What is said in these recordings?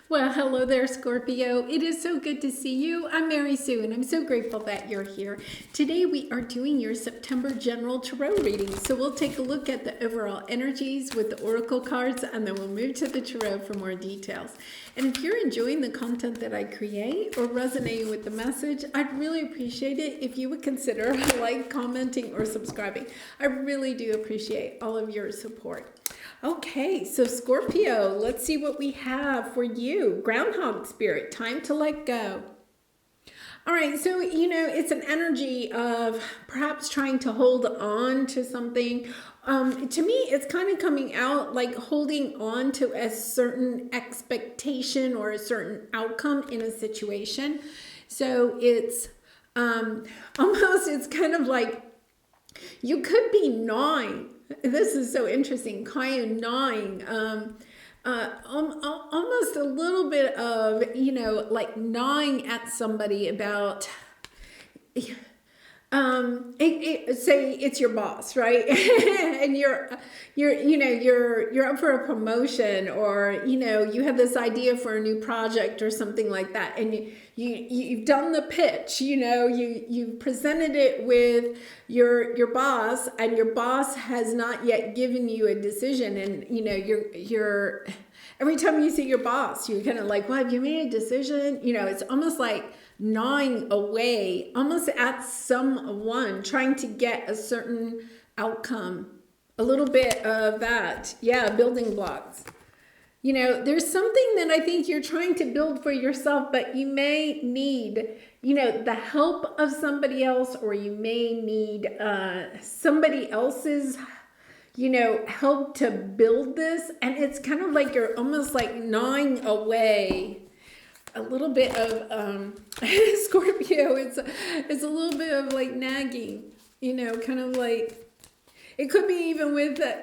Well, hello there, Scorpio. It is so good to see you. I'm Mary Sue, and I'm so grateful that you're here. Today, we are doing your September general tarot reading. So, we'll take a look at the overall energies with the oracle cards, and then we'll move to the tarot for more details. And if you're enjoying the content that I create or resonating with the message, I'd really appreciate it if you would consider like, commenting, or subscribing. I really do appreciate all of your support. Okay, so Scorpio, let's see what we have for you. Groundhog Spirit, time to let go. All right, so, it's an energy of perhaps trying to hold on to something. To me, it's kind of coming out like holding on to a certain expectation or a certain outcome in a situation. So it's it's kind of like you could be gnawing. This is so interesting, kind of gnawing, almost a little bit of, like gnawing at somebody about, say it's your boss, right? And you're up for a promotion, or, you have this idea for a new project or something like that. And you've done the pitch, you presented it with your boss, and your boss has not yet given you a decision. And, you're every time you see your boss, you're kind of like, well, have you made a decision? It's almost like gnawing away, almost at someone, trying to get a certain outcome. A little bit of that. Yeah, building blocks. There's something that I think you're trying to build for yourself, but you may need, the help of somebody else, or you may need somebody else's, help to build this. And it's kind of like you're almost like gnawing away a little bit of Scorpio. It's a little bit of like nagging, kind of like, it could be even with the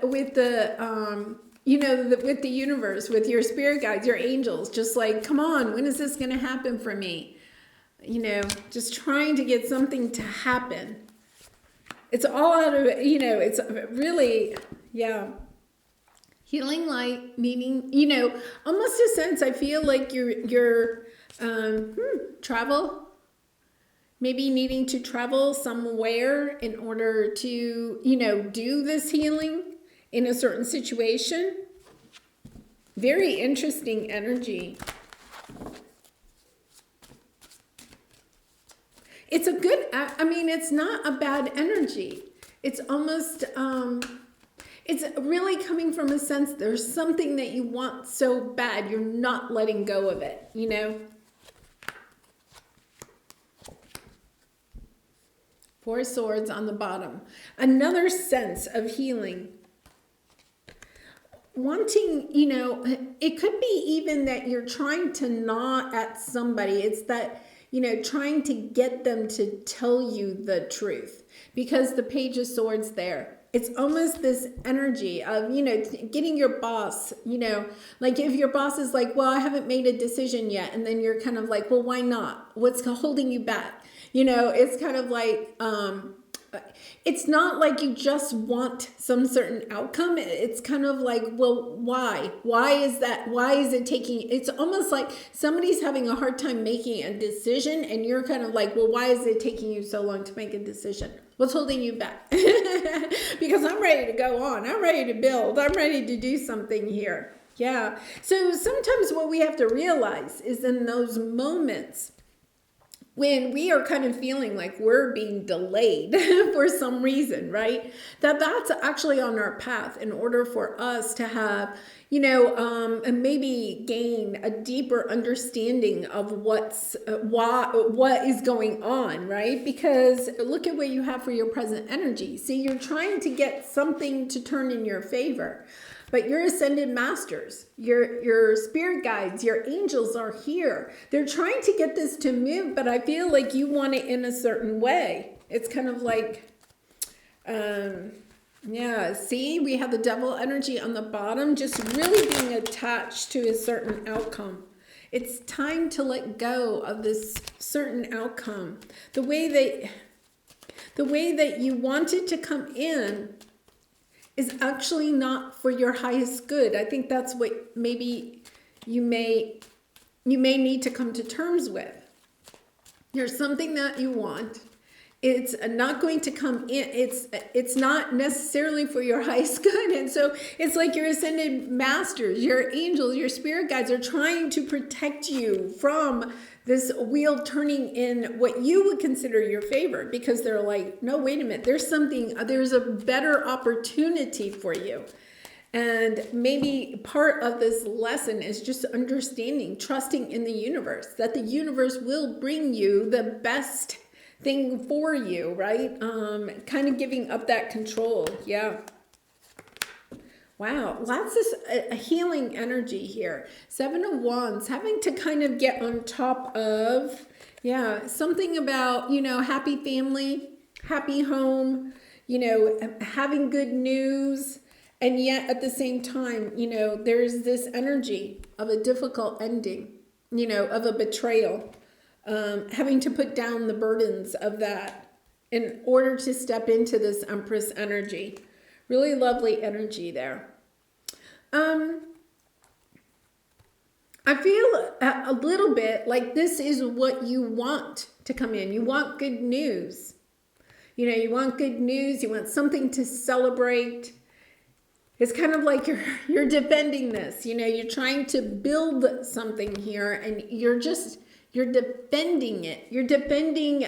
with the universe, with your spirit guides, your angels, just like, come on, when is this going to happen for me? Just trying to get something to happen. It's all out of, it's really, yeah. Healing light, meaning, almost a sense, I feel like you're travel, maybe needing to travel somewhere in order to, do this healing in a certain situation. Very interesting energy. It's a good, it's not a bad energy. It's almost, it's really coming from a sense there's something that you want so bad, you're not letting go of it, Four of Swords on the bottom. Another sense of healing. Wanting, it could be even that you're trying to gnaw at somebody. It's that, trying to get them to tell you the truth, because the Page of Swords there. It's almost this energy of, getting your boss, like if your boss is like, well, I haven't made a decision yet. And then you're kind of like, well, why not? What's holding you back? It's kind of like, it's not like you just want some certain outcome. It's kind of like, well, why? Why is that? Why is it taking? It's almost like somebody's having a hard time making a decision, and you're kind of like, well, why is it taking you so long to make a decision? What's holding you back? Because I'm ready to go on. I'm ready to build. I'm ready to do something here. Yeah. So sometimes what we have to realize is in those moments when we are kind of feeling like we're being delayed for some reason, right? That's actually on our path in order for us to have, and maybe gain a deeper understanding of what is going on, right? Because look at what you have for your present energy. See, you're trying to get something to turn in your favor. But your ascended masters, your spirit guides, your angels are here. They're trying to get this to move, but I feel like you want it in a certain way. It's kind of like, see, we have the devil energy on the bottom, just really being attached to a certain outcome. It's time to let go of this certain outcome. The way that you want it to come in is actually not for your highest good. I think that's what maybe you may you may need to come to terms with. There's something that you want. It's not going to come in. It's not necessarily for your highest good. And so it's like your ascended masters, your angels, your spirit guides are trying to protect you from this wheel turning in what you would consider your favor, because they're like, no, wait a minute. There's a better opportunity for you. And maybe part of this lesson is just understanding, trusting in the universe, that the universe will bring you the best thing for you, right? Kind of giving up that control. Yeah. Wow. Lots of a healing energy here. 7 of Wands, having to kind of get on top of, yeah, something about, happy family, happy home, having good news. And yet at the same time, there's this energy of a difficult ending, of a betrayal. Having to put down the burdens of that in order to step into this Empress energy. Really lovely energy there. I feel a little bit like this is what you want to come in. You want good news. You want good news. You want something to celebrate. It's kind of like you're defending this. You're trying to build something here, and you're defending it. You're defending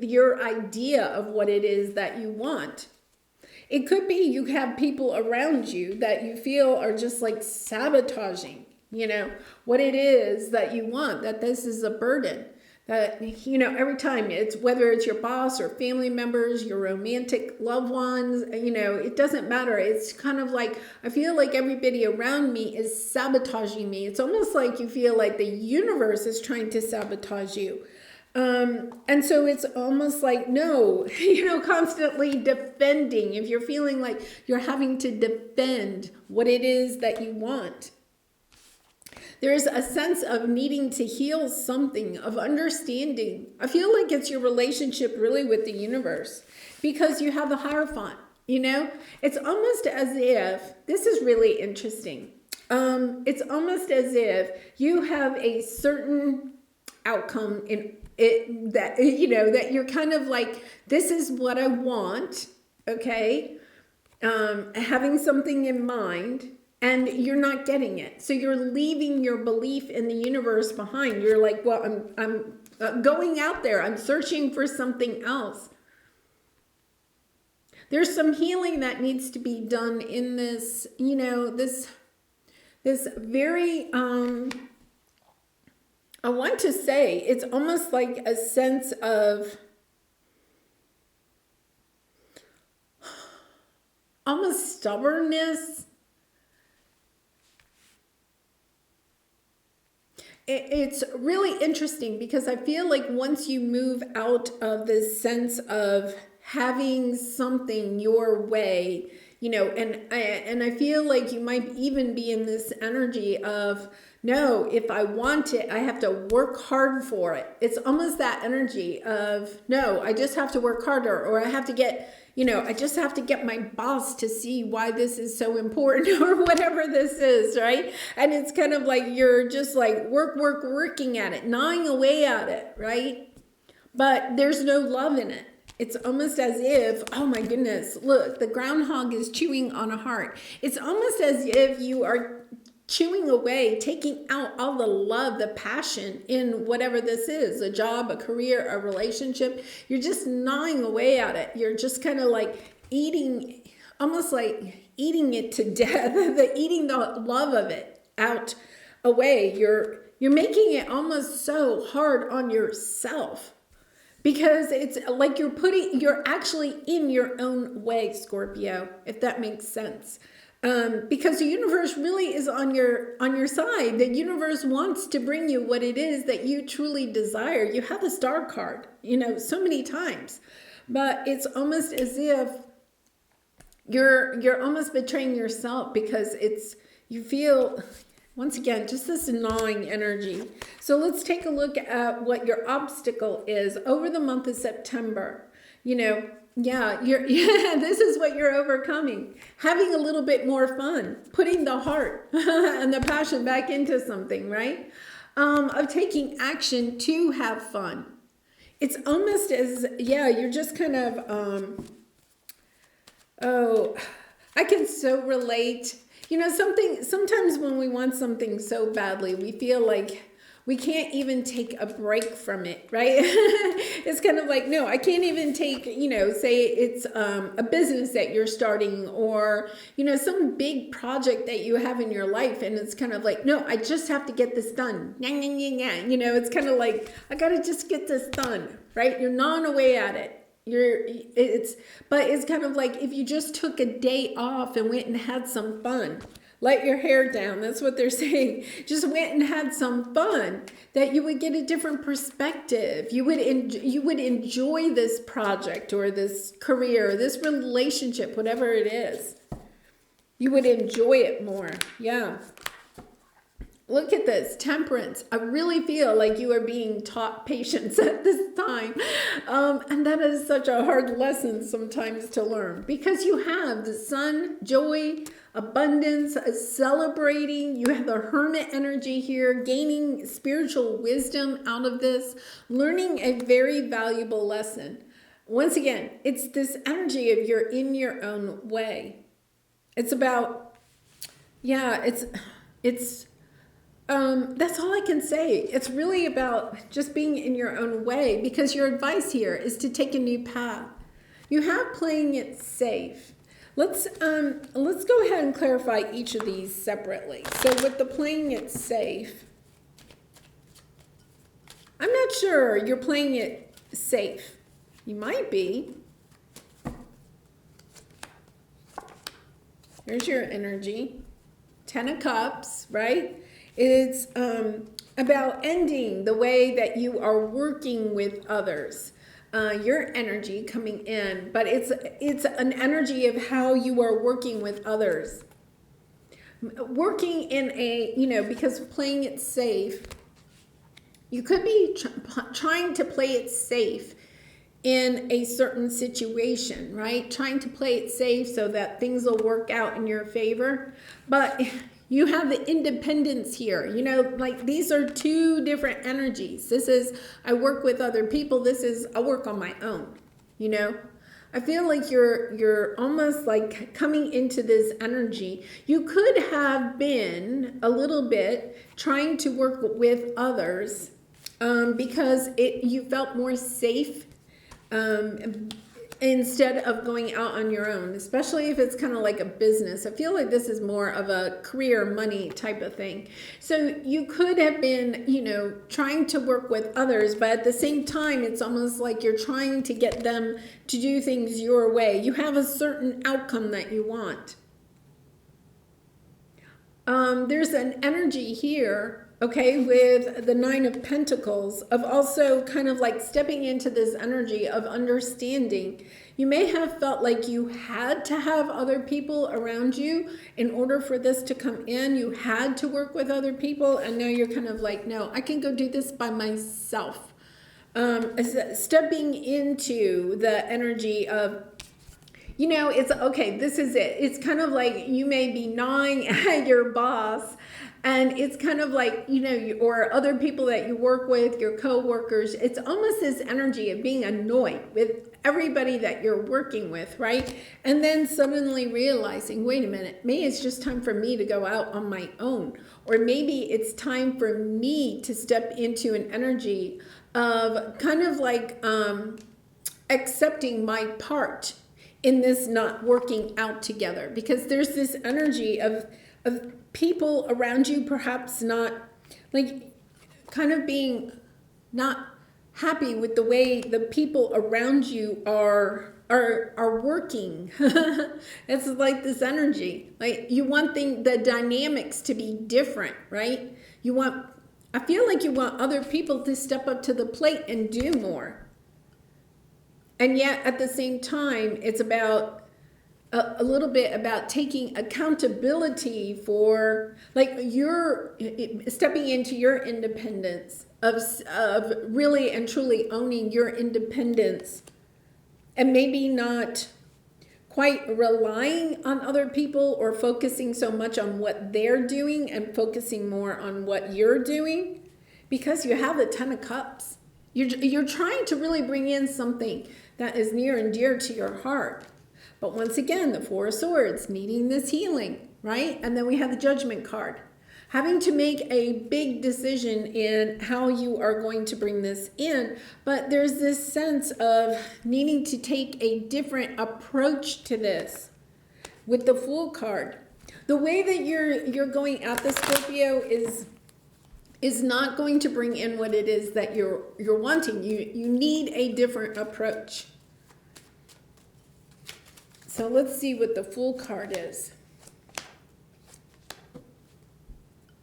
your idea of what it is that you want. It could be you have people around you that you feel are just like sabotaging, what it is that you want, that this is a burden. That, every time whether it's your boss or family members, your romantic loved ones, it doesn't matter. It's kind of like, I feel like everybody around me is sabotaging me. It's almost like you feel like the universe is trying to sabotage you. And so it's almost like, no, constantly defending. If you're feeling like you're having to defend what it is that you want. There's a sense of needing to heal something, of understanding. I feel like it's your relationship really with the universe, because you have the Hierophant, It's almost as if, this is really interesting. It's almost as if you have a certain outcome in it that you're kind of like, this is what I want, okay? Having something in mind. And you're not getting it. So you're leaving your belief in the universe behind. You're like, well, I'm going out there. I'm searching for something else. There's some healing that needs to be done in this, this very, I want to say, it's almost like a sense of almost stubbornness. It's really interesting because I feel like once you move out of this sense of having something your way, and I feel like you might even be in this energy of, no, if I want it, I have to work hard for it. It's almost that energy of, no, I just have to work harder, or I have to get, I just have to get my boss to see why this is so important, or whatever this is, right? And it's kind of like you're just like working at it, gnawing away at it, right? But there's no love in it. It's almost as if, oh my goodness, look, the groundhog is chewing on a heart. It's almost as if you are chewing away, taking out all the love, the passion in whatever this is, a job, a career, a relationship. You're just gnawing away at it. You're just kind of like eating, almost like eating it to death, eating the love of it out away. You're making it almost so hard on yourself, because it's like you're actually in your own way, Scorpio, if that makes sense. Because the universe really is on your side. The universe wants to bring you what it is that you truly desire. You have the Star card, so many times, but it's almost as if you're almost betraying yourself, because you feel, once again, just this gnawing energy. So let's take a look at what your obstacle is over the month of September. This is what you're overcoming. Having a little bit more fun, putting the heart and the passion back into something, right? of taking action to have fun. It's almost as, yeah, you're just kind of, oh, I can so relate. Sometimes when we want something so badly, we feel like we can't even take a break from it, right? It's kind of like, no, I can't even take, say it's a business that you're starting, or, some big project that you have in your life. And it's kind of like, no, I just have to get this done. It's kind of like, I got to just get this done, right? You're gnawing away at it. But it's kind of like if you just took a day off and went and had some fun, let your hair down. That's what they're saying. Just went and had some fun, that you would get a different perspective. You would enjoy this project or this career, or this relationship, whatever it is. You would enjoy it more. Yeah. Look at this, temperance. I really feel like you are being taught patience at this time. And that is such a hard lesson sometimes to learn, because you have the sun, joy, abundance, celebrating. You have the hermit energy here, gaining spiritual wisdom out of this, learning a very valuable lesson. Once again, it's this energy of you're in your own way. It's about, that's all I can say. It's really about just being in your own way, because your advice here is to take a new path. You have playing it safe. Let's go ahead and clarify each of these separately. So with the playing it safe, I'm not sure you're playing it safe. You might be. Here's your energy. 10 of Cups, right? It's about ending the way that you are working with others. Your energy coming in, but it's an energy of how you are working with others. Working in a, because playing it safe, you could be trying to play it safe in a certain situation, right? Trying to play it safe so that things will work out in your favor. But you have the independence here. Like these are two different energies. This is, I work with other people. This is, I work on my own. I feel like you're almost like coming into this energy. You could have been a little bit trying to work with others because you felt more safe instead of going out on your own, especially if it's kind of like a business. I feel like this is more of a career money type of thing. So you could have been, trying to work with others, but at the same time, it's almost like you're trying to get them to do things your way. You have a certain outcome that you want. There's an energy here, okay, with the 9 of Pentacles, of also kind of like stepping into this energy of understanding. You may have felt like you had to have other people around you in order for this to come in. You had to work with other people, and now you're kind of like, no, I can go do this by myself. Stepping into the energy of, it's okay, this is it. It's kind of like you may be gnawing at your boss, and it's kind of like, or other people that you work with, your coworkers. It's almost this energy of being annoyed with everybody that you're working with, right? And then suddenly realizing, wait a minute, maybe it's just time for me to go out on my own. Or maybe it's time for me to step into an energy of kind of like accepting my part in this not working out together, because there's this energy of people around you perhaps not, like, kind of being not happy with the way the people around you are working. It's like this energy, like you want the dynamics to be different, right? I feel like you want other people to step up to the plate and do more. And yet at the same time, it's about a little bit about taking accountability for, like, you're stepping into your independence of really and truly owning your independence, and maybe not quite relying on other people or focusing so much on what they're doing and focusing more on what you're doing. because you have the Ten of Cups. You're trying to really bring in something that is near and dear to your heart. But once again, the Four of Swords, needing this healing, right? And then we have the Judgment card. Having to make a big decision in how you are going to bring this in. But there's this sense of needing to take a different approach to this with the Fool card. The way that you're going at the Scorpio is not going to bring in what it is that you're wanting. You need a different approach. So let's see what the Fool card is.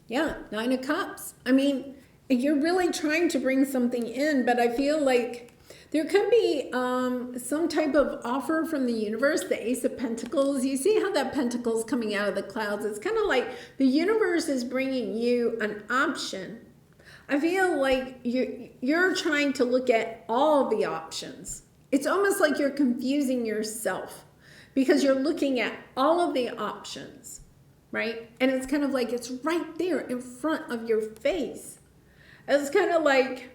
Yeah, Nine of Cups. I mean, you're really trying to bring something in, but I feel like there could be some type of offer from the universe, the Ace of Pentacles. You see how that pentacle's coming out of the clouds? It's kind of like the universe is bringing you an option. I feel like you're trying to look at all the options. It's almost like you're confusing yourself because you're looking at all of the options, right? And it's kind of like it's right there in front of your face. It's kind of like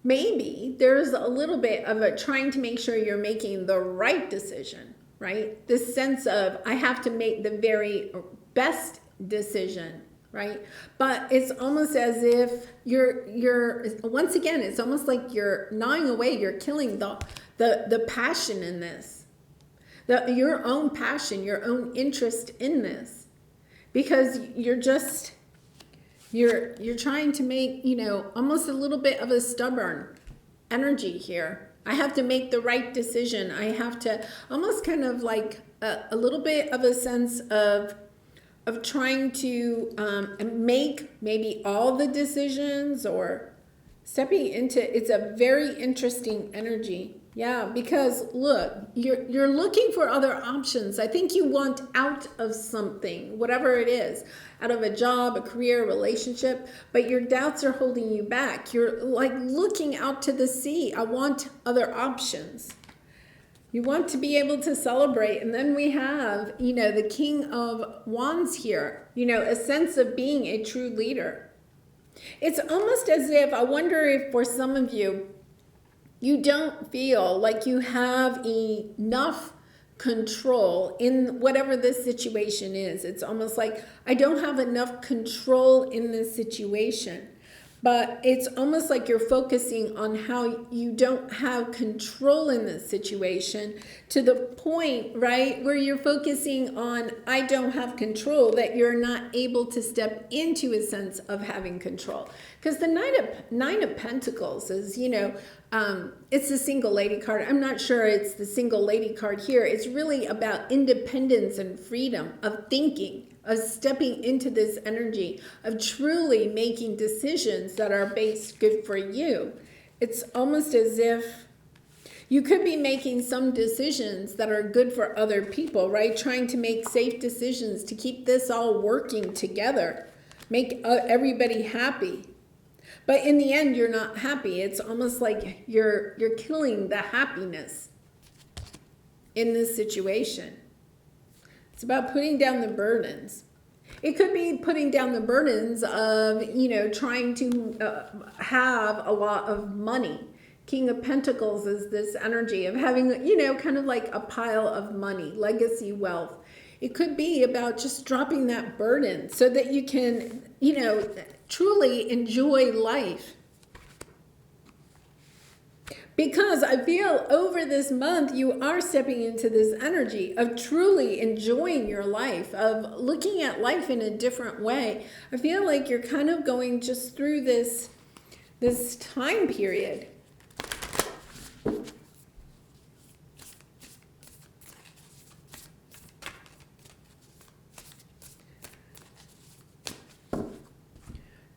maybe there's a little bit of a trying to make sure you're making the right decision, right? This sense of I have to make the very best decision, right? But it's almost as if you're once again, it's almost like you're gnawing away, you're killing the passion in this. Your own passion, your own interest in this. Because you're trying to make, almost a little bit of a stubborn energy here. I have to make the right decision. I have to almost kind of like a little bit of a sense of trying to make maybe all the decisions or stepping into, it's a very interesting energy. Yeah, because look, you're looking for other options. I think you want out of something, whatever it is, out of a job, a career, a relationship, but your doubts are holding you back. You're like looking out to the sea. I want other options. You want to be able to celebrate. And then we have, the King of Wands here, a sense of being a true leader. It's almost as if, I wonder if for some of you, you don't feel like you have enough control in whatever this situation is. It's almost like I don't have enough control in this situation. But it's almost like you're focusing on how you don't have control in this situation to the point, right, where you're focusing on I don't have control, that you're not able to step into a sense of having control. Because the Nine of Pentacles is, it's the single lady card. I'm not sure it's the single lady card here. It's really about independence and freedom of thinking, of stepping into this energy, of truly making decisions that are based good for you. It's almost as if you could be making some decisions that are good for other people, right? Trying to make safe decisions to keep this all working together, make everybody happy. But in the end, you're not happy. It's almost like you're killing the happiness in this situation. It's about putting down the burdens. It could be putting down the burdens of, trying to have a lot of money. King of Pentacles is this energy of having, kind of like a pile of money, legacy wealth. It could be about just dropping that burden so that you can, truly enjoy life. Because I feel over this month, you are stepping into this energy of truly enjoying your life, of looking at life in a different way. I feel like you're kind of going just through this time period.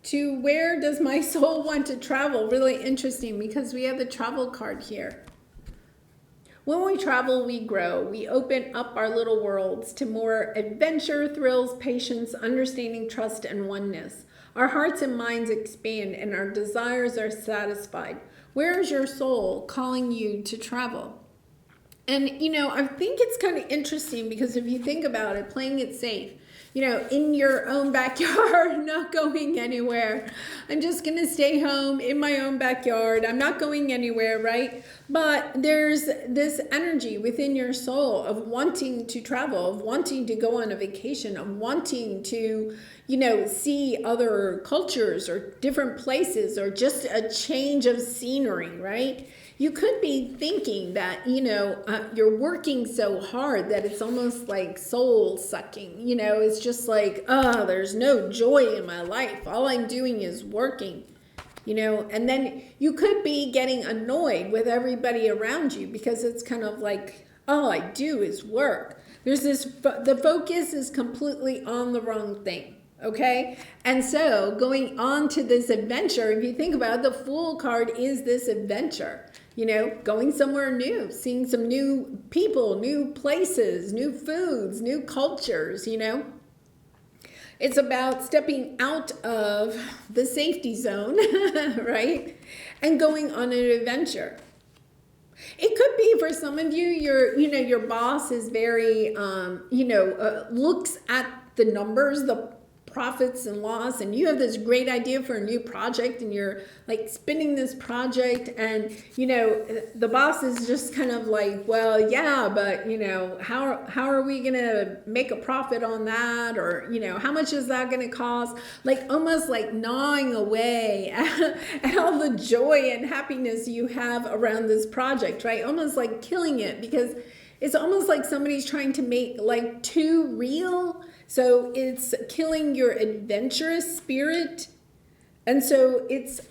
To where does my soul want to travel? Really interesting because we have the travel card here. When we travel, we grow. We open up our little worlds to more adventure, thrills, patience, understanding, trust, and oneness. Our hearts and minds expand and our desires are satisfied. Where is your soul calling you to travel? And, I think it's kind of interesting because if you think about it, playing it safe, in your own backyard, not going anywhere. I'm just going to stay home in my own backyard. I'm not going anywhere, right? But there's this energy within your soul of wanting to travel, of wanting to go on a vacation, of wanting to, see other cultures or different places or just a change of scenery, right? You could be thinking that, you're working so hard that it's almost like soul sucking. It's just like, oh, there's no joy in my life. All I'm doing is working, and then you could be getting annoyed with everybody around you because it's kind of like, all I do is work. The focus is completely on the wrong thing. Okay. And so going on to this adventure, if you think about it, the Fool card is this adventure, going somewhere new, seeing some new people, new places, new foods, new cultures, It's about stepping out of the safety zone, right? And going on an adventure. It could be for some of you, your boss is very, looks at the numbers, the profits and loss, and you have this great idea for a new project and you're like spinning this project and the boss is just kind of like, well, yeah, but how are we gonna make a profit on that, or how much is that gonna cost, like almost like gnawing away at all the joy and happiness you have around this project, right? Almost like killing it, because it's almost like somebody's trying to make like too real. So it's killing your adventurous spirit. And so it's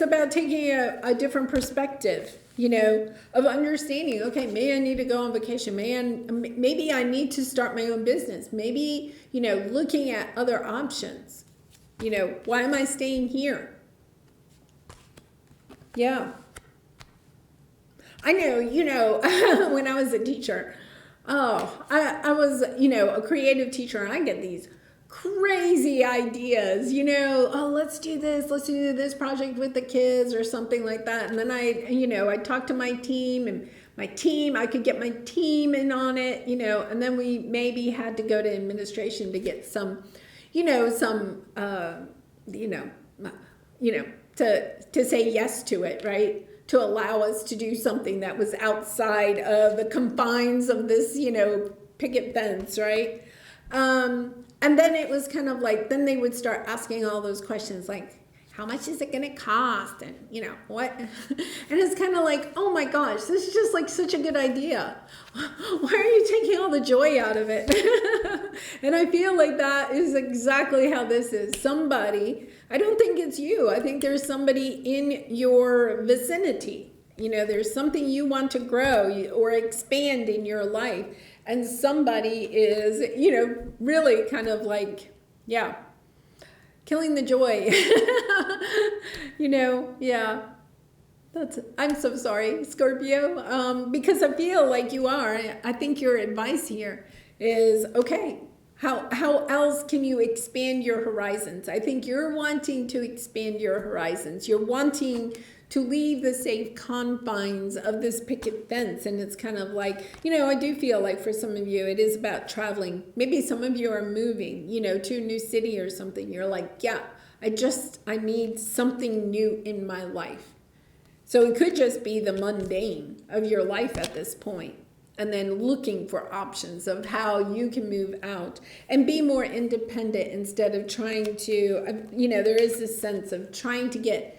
about taking a different perspective, of understanding, okay, maybe I need to go on vacation. Maybe I need to start my own business. Maybe, looking at other options. Why am I staying here? Yeah. I know, when I was a teacher, I was, a creative teacher, and I get these crazy ideas, let's do this project with the kids or something like that. And then I talked to my team, and I could get my team in on it, and then we maybe had to go to administration to get some, to say yes to it, right? To allow us to do something that was outside of the confines of this, picket fence, right? And then it was kind of like, then they would start asking all those questions like, how much is it going to cost? And, what? And it's kind of like, oh my gosh, this is just like such a good idea. Why are you taking all the joy out of it? And I feel like that is exactly how this is. Somebody, I don't think it's you. I think there's somebody in your vicinity. There's something you want to grow or expand in your life. And somebody is, really kind of like, yeah, killing the joy. Yeah. I'm so sorry, Scorpio, because I feel like you are. I think your advice here is, okay, how else can you expand your horizons? I think you're wanting to expand your horizons. You're wanting to leave the safe confines of this picket fence. And it's kind of like, I do feel like for some of you, it is about traveling. Maybe some of you are moving, to a new city or something. You're like, yeah, I need something new in my life. So it could just be the mundane of your life at this point, and then looking for options of how you can move out and be more independent instead of trying to, there is this sense of trying to get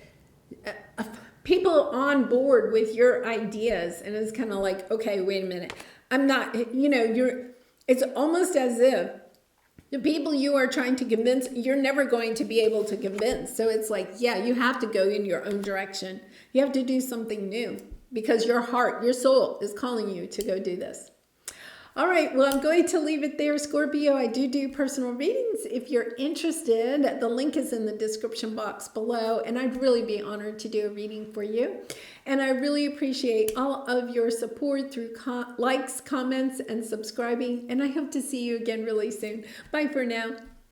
people on board with your ideas. And it's kind of like, okay, wait a minute. I'm not, it's almost as if the people you are trying to convince, you're never going to be able to convince. So it's like, yeah, you have to go in your own direction. You have to do something new because your heart, your soul is calling you to go do this. All right, well, I'm going to leave it there, Scorpio. I do personal readings. If you're interested, the link is in the description box below, and I'd really be honored to do a reading for you. And I really appreciate all of your support through likes, comments, and subscribing, and I hope to see you again really soon. Bye for now.